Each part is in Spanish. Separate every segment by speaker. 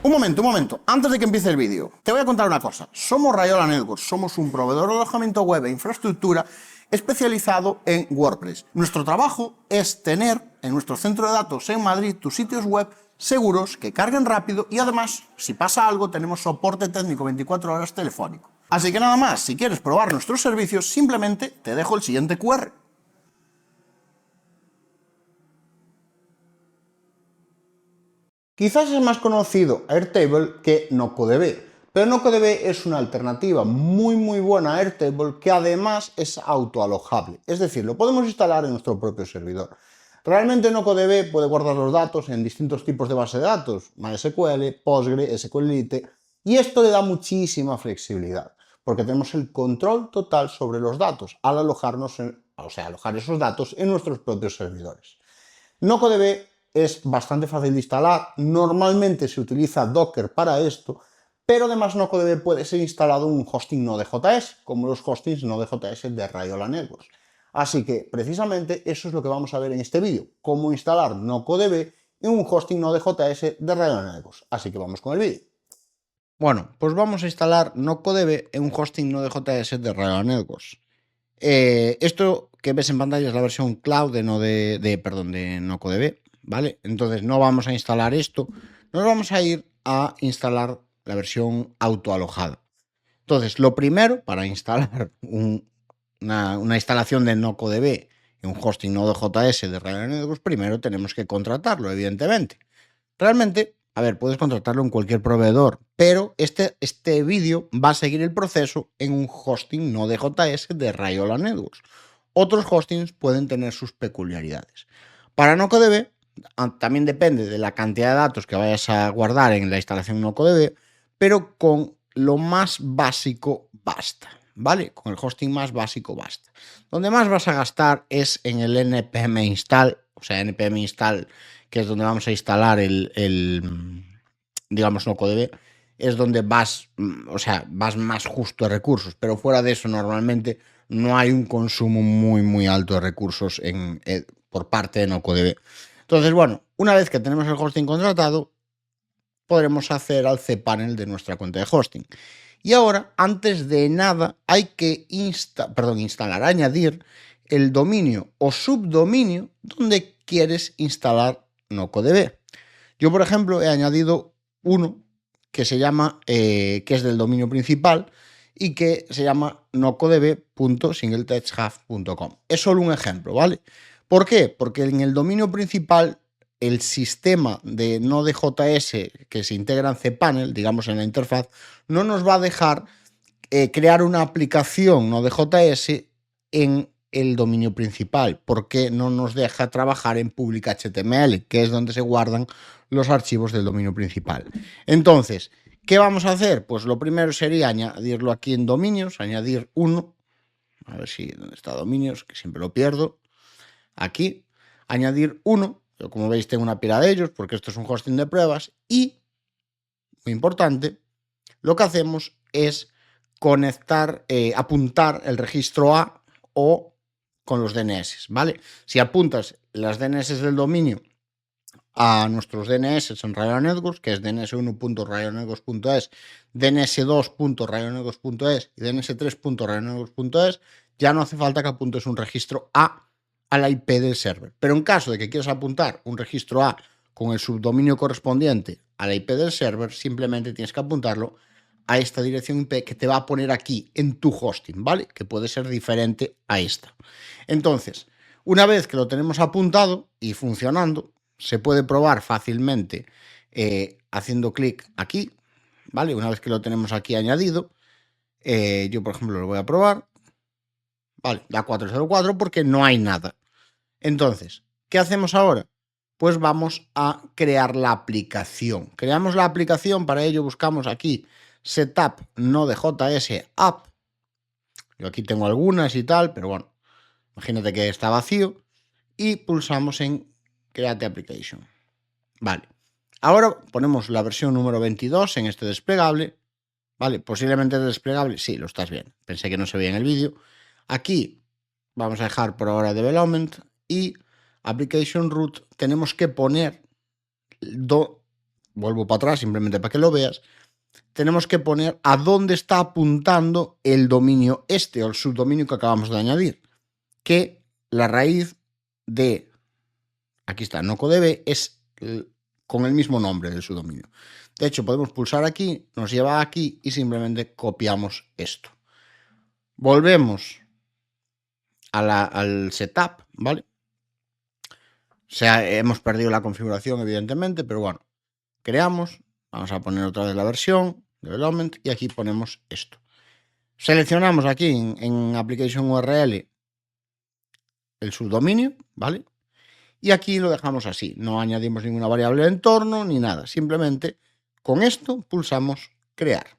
Speaker 1: Un momento, antes de que empiece el vídeo, te voy a contar una cosa. Somos Rayola Networks, somos un proveedor de alojamiento web e infraestructura especializado en WordPress. Nuestro trabajo es tener en nuestro centro de datos en Madrid tus sitios web seguros, que carguen rápido y además, si pasa algo, tenemos soporte técnico 24 horas telefónico. Así que nada más, si quieres probar nuestros servicios, simplemente te dejo el siguiente QR. Quizás es más conocido Airtable que NocoDB, pero NocoDB es una alternativa muy buena a Airtable que además es autoalojable, es decir, lo podemos instalar en nuestro propio servidor. Realmente NocoDB puede guardar los datos en distintos tipos de base de datos, MySQL, Postgre, SQLite, y esto le da muchísima flexibilidad, porque tenemos el control total sobre los datos al alojar esos datos en nuestros propios servidores. NocoDB es bastante fácil de instalar, normalmente se utiliza Docker para esto, pero además NocoDB puede ser instalado en un hosting Node.js, como los hostings Node.js de Rayola Networks. Así que precisamente eso es lo que vamos a ver en este vídeo, cómo instalar NocoDB en un hosting Node.js de Rayola Networks. Así que vamos con el vídeo. Bueno, pues vamos a instalar NocoDB en un hosting Node.js de Rayola Networks. Esto que ves en pantalla es la versión cloud de NocoDB, ¿vale? Entonces no vamos a instalar esto, nos vamos a ir a instalar la versión autoalojada. Entonces, lo primero, para instalar una instalación de NocoDB en un hosting Node.js de Rayola Networks, primero tenemos que contratarlo, evidentemente. Realmente, a ver, puedes contratarlo en cualquier proveedor, pero este vídeo va a seguir el proceso en un hosting Node.js de Rayola Networks. Otros hostings pueden tener sus peculiaridades. Para NocoDB, también depende de la cantidad de datos que vayas a guardar en la instalación NocoDB, pero con lo más básico basta, ¿vale? Con el hosting más básico basta. Donde más vas a gastar es en el npm install, npm install, que es donde vamos a instalar digamos, NocoDB, es donde vas más justo de recursos, pero fuera de eso normalmente no hay un consumo muy alto de recursos por parte de NocoDB. Entonces, bueno, una vez que tenemos el hosting contratado, podremos hacer al cPanel de nuestra cuenta de hosting. Y ahora, antes de nada, hay que añadir el dominio o subdominio donde quieres instalar NocoDB. Yo, por ejemplo, he añadido uno que se llama, que es del dominio principal y que se llama nocodb.singletouchhub.com. Es solo un ejemplo, ¿vale? ¿Por qué? Porque en el dominio principal el sistema de Node.js que se integra en cPanel, digamos en la interfaz, no nos va a dejar crear una aplicación Node.js en el dominio principal, porque no nos deja trabajar en public HTML, que es donde se guardan los archivos del dominio principal. Entonces, ¿qué vamos a hacer? Pues lo primero sería añadirlo aquí en dominios, añadir uno, a ver si dónde está dominios, que siempre lo pierdo, aquí, añadir uno. Yo, como veis, tengo una pila de ellos porque esto es un hosting de pruebas y, muy importante, lo que hacemos es conectar, apuntar el registro A o con los DNS, ¿vale? Si apuntas las DNS del dominio a nuestros DNS en Rayola Networks, que es dns1.rayonetworks.es, dns2.rayonetworks.es y dns3.rayonetworks.es, ya no hace falta que apuntes un registro A la IP del server. Pero en caso de que quieras apuntar un registro A con el subdominio correspondiente a la IP del server, simplemente tienes que apuntarlo a esta dirección IP que te va a poner aquí en tu hosting, ¿vale? Que puede ser diferente a esta. Entonces, una vez que lo tenemos apuntado y funcionando, se puede probar fácilmente haciendo clic aquí, ¿vale? Una vez que lo tenemos aquí añadido, yo, por ejemplo, lo voy a probar, ¿vale? Da 404 porque no hay nada. Entonces, ¿qué hacemos ahora? Pues vamos a crear la aplicación. Creamos la aplicación, para ello buscamos aquí Setup Node.js App. Yo aquí tengo algunas y tal, pero bueno, imagínate que está vacío y pulsamos en Create Application. Vale. Ahora ponemos la versión número 22 en este desplegable. Vale, posiblemente el desplegable, sí, lo estás viendo. Pensé que no se veía en el vídeo. Aquí vamos a dejar por ahora Development y Application Root. Tenemos que poner vuelvo para atrás simplemente para que lo veas, tenemos que poner a dónde está apuntando el dominio o el subdominio que acabamos de añadir, que la raíz de, aquí está, nocodb, es con el mismo nombre del subdominio. De hecho, podemos pulsar aquí, nos lleva aquí y simplemente copiamos esto. Volvemos al setup, ¿vale? O sea, hemos perdido la configuración, evidentemente, pero bueno, creamos, vamos a poner otra vez la versión, development, y aquí ponemos esto. Seleccionamos aquí en Application URL el subdominio, ¿vale? Y aquí lo dejamos así, no añadimos ninguna variable de entorno ni nada, simplemente con esto pulsamos crear.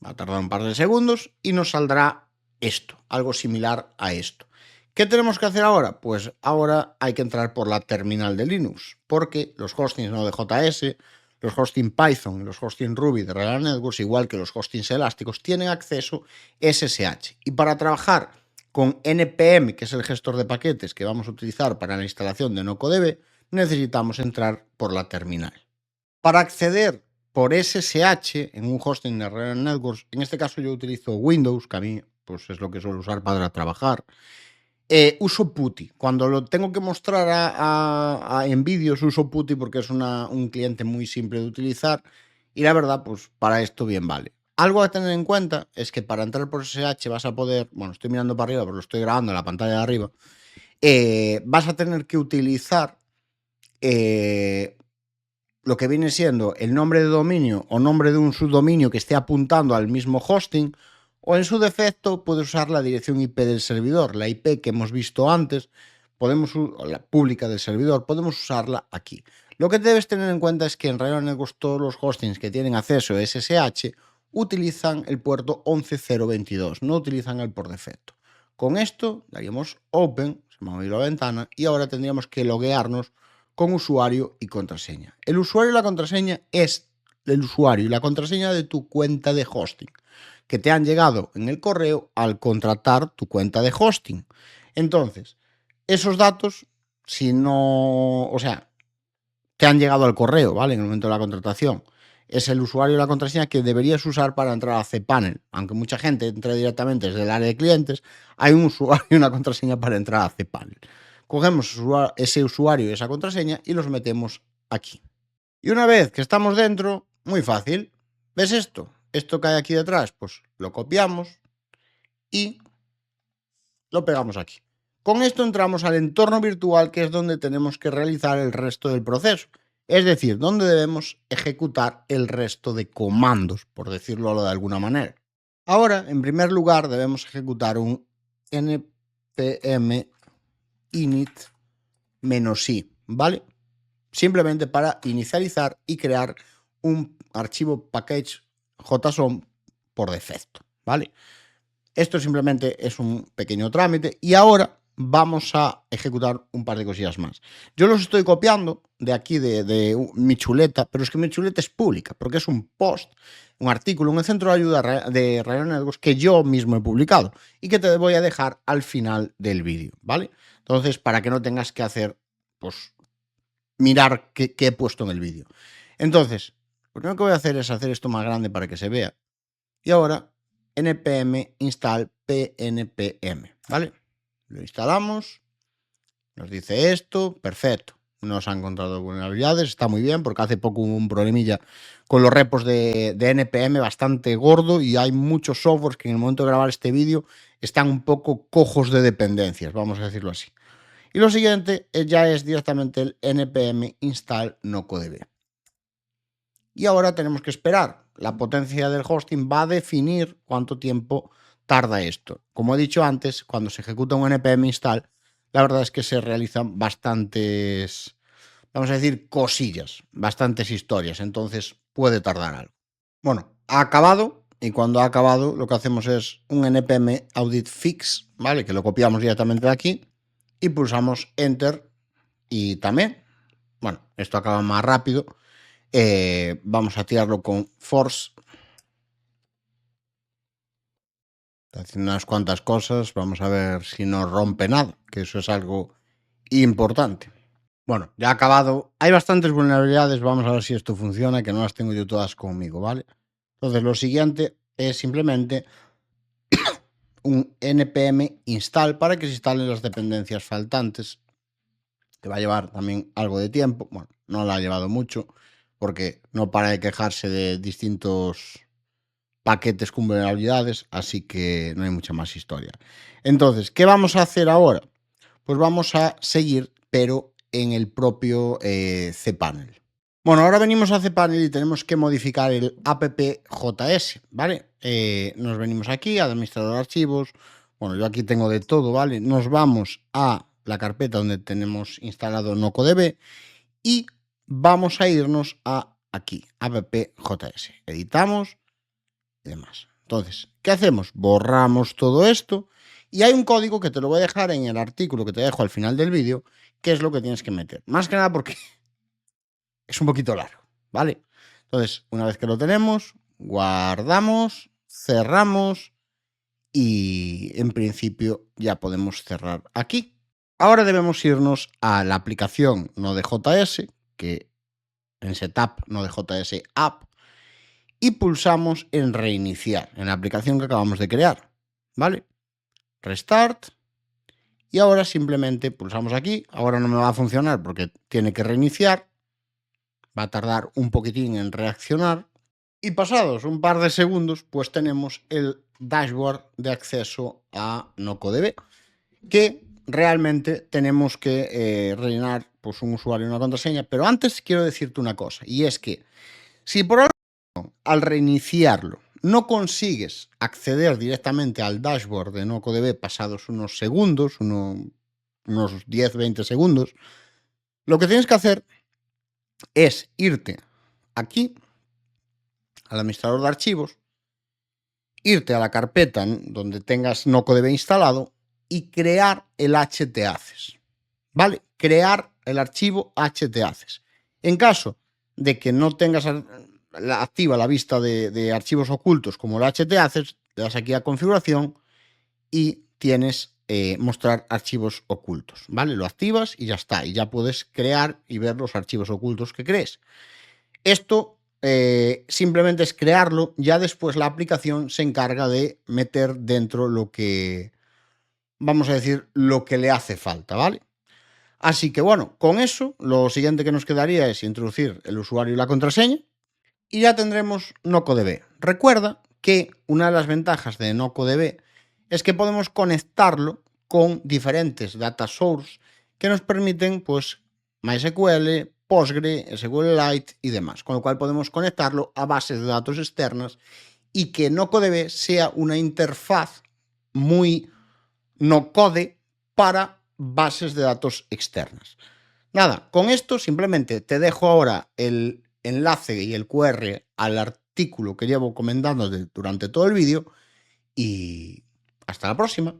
Speaker 1: Va a tardar un par de segundos y nos saldrá esto, algo similar a esto. ¿Qué tenemos que hacer ahora? Pues ahora hay que entrar por la terminal de Linux, porque los hostings Node.js, los hosting Python y los hosting Ruby de Red Hat Networks, igual que los hostings elásticos, tienen acceso SSH. Y para trabajar con NPM, que es el gestor de paquetes que vamos a utilizar para la instalación de NocoDB, necesitamos entrar por la terminal. Para acceder por SSH en un hosting de Red Hat Networks, en este caso yo utilizo Windows, que a mí pues, es lo que suelo usar para trabajar, uso PuTTY. Cuando lo tengo que mostrar en vídeos uso PuTTY porque es un cliente muy simple de utilizar y la verdad, pues para esto bien vale. Algo a tener en cuenta es que para entrar por SSH vas a poder, bueno, estoy mirando para arriba porque lo estoy grabando en la pantalla de arriba, vas a tener que utilizar lo que viene siendo el nombre de dominio o nombre de un subdominio que esté apuntando al mismo hosting, o en su defecto puedes usar la dirección IP del servidor, la IP que hemos visto antes, la pública del servidor, podemos usarla aquí. Lo que debes tener en cuenta es que en Red Hat Networks todos los hostings que tienen acceso a SSH utilizan el puerto 11022, no utilizan el por defecto. Con esto daríamos Open, se me ha movido la ventana, y ahora tendríamos que loguearnos con usuario y contraseña. El usuario y la contraseña es el usuario y la contraseña de tu cuenta de hosting, que te han llegado en el correo al contratar tu cuenta de hosting. Entonces, esos datos, si no, o sea, te han llegado al correo, ¿vale? En el momento de la contratación. Es el usuario y la contraseña que deberías usar para entrar a cPanel. Aunque mucha gente entre directamente desde el área de clientes, hay un usuario y una contraseña para entrar a cPanel. Cogemos ese usuario y esa contraseña y los metemos aquí. Y una vez que estamos dentro, muy fácil. ¿Ves esto? Esto que hay aquí detrás, pues lo copiamos y lo pegamos aquí. Con esto entramos al entorno virtual, que es donde tenemos que realizar el resto del proceso. Es decir, donde debemos ejecutar el resto de comandos, por decirlo de alguna manera. Ahora, en primer lugar, debemos ejecutar un npm init-i, ¿vale? Simplemente para inicializar y crear un archivo package JSON por defecto, ¿vale? Esto simplemente es un pequeño trámite y ahora vamos a ejecutar un par de cosillas más. Yo los estoy copiando de aquí, de mi chuleta, pero es que mi chuleta es pública, porque es un post, un artículo en el centro de ayuda de Red Hat Networks que yo mismo he publicado y que te voy a dejar al final del vídeo, ¿vale? Entonces, para que no tengas que hacer, pues, mirar qué he puesto en el vídeo. Entonces, lo primero que voy a hacer es hacer esto más grande para que se vea. Y ahora, npm install pnpm, ¿vale? Lo instalamos, nos dice esto, perfecto. Nos ha encontrado vulnerabilidades, está muy bien, porque hace poco hubo un problemilla con los repos de npm bastante gordo y hay muchos softwares que en el momento de grabar este vídeo están un poco cojos de dependencias, vamos a decirlo así. Y lo siguiente ya es directamente el npm install nocodb. Y ahora tenemos que esperar. La potencia del hosting va a definir cuánto tiempo tarda esto. Como he dicho antes, cuando se ejecuta un npm install, la verdad es que se realizan bastantes, vamos a decir, cosillas, bastantes historias. Entonces puede tardar algo. Bueno, ha acabado. Y cuando ha acabado, lo que hacemos es un npm audit fix, ¿vale? Que lo copiamos directamente de aquí y pulsamos enter. Y también, bueno, esto acaba más rápido. Vamos a tirarlo con force. Está haciendo unas cuantas cosas. Vamos a ver si no rompe nada, que eso es algo importante. Bueno, ya ha acabado. Hay bastantes vulnerabilidades, vamos a ver si esto funciona, que no las tengo yo todas conmigo, ¿vale? Entonces, lo siguiente es simplemente un npm install para que se instalen las dependencias faltantes, que va a llevar también algo de tiempo. Bueno, no la ha llevado mucho, porque no para de quejarse de distintos paquetes con vulnerabilidades, así que no hay mucha más historia. Entonces, ¿qué vamos a hacer ahora? Pues vamos a seguir, pero en el propio cPanel. Bueno, ahora venimos a cPanel y tenemos que modificar el appjs, ¿vale? Nos venimos aquí, administrador de archivos. Bueno, yo aquí tengo de todo, ¿vale? Nos vamos a la carpeta donde tenemos instalado NocoDB y vamos a irnos a aquí, appjs. Editamos y demás. Entonces, ¿qué hacemos? Borramos todo esto y hay un código que te lo voy a dejar en el artículo que te dejo al final del vídeo, que es lo que tienes que meter. Más que nada porque es un poquito largo, ¿vale? Entonces, una vez que lo tenemos, guardamos, cerramos y en principio ya podemos cerrar aquí. Ahora debemos irnos a la aplicación Node.js, que en Setup Node.js App, y pulsamos en reiniciar, en la aplicación que acabamos de crear, ¿vale? Restart. Y ahora simplemente pulsamos aquí. Ahora no me va a funcionar porque tiene que reiniciar. Va a tardar un poquitín en reaccionar. Y pasados un par de segundos, pues tenemos el dashboard de acceso a NocoDB, que realmente tenemos que rellenar pues, un usuario y una contraseña. Pero antes quiero decirte una cosa, y es que si por algo al reiniciarlo no consigues acceder directamente al dashboard de NocoDB pasados unos segundos, unos 10-20 segundos, lo que tienes que hacer es irte aquí al administrador de archivos, irte a la carpeta donde tengas NocoDB instalado y crear el htaccess, ¿vale? Crear el archivo htaccess. En caso de que no tengas activa la vista de archivos ocultos como el htaccess, le das aquí a configuración y tienes mostrar archivos ocultos, ¿vale? Lo activas y ya está, y ya puedes crear y ver los archivos ocultos que crees. Esto simplemente es crearlo, ya después la aplicación se encarga de meter dentro lo que, vamos a decir, lo que le hace falta, ¿vale? Así que bueno, con eso lo siguiente que nos quedaría es introducir el usuario y la contraseña y ya tendremos NocoDB. Recuerda que una de las ventajas de NocoDB es que podemos conectarlo con diferentes data source que nos permiten, pues, MySQL, Postgre, SQLite y demás, con lo cual podemos conectarlo a bases de datos externas y que NocoDB sea una interfaz muy no-code para bases de datos externas. Nada, con esto simplemente te dejo ahora el enlace y el QR al artículo que llevo comentando durante todo el vídeo y hasta la próxima.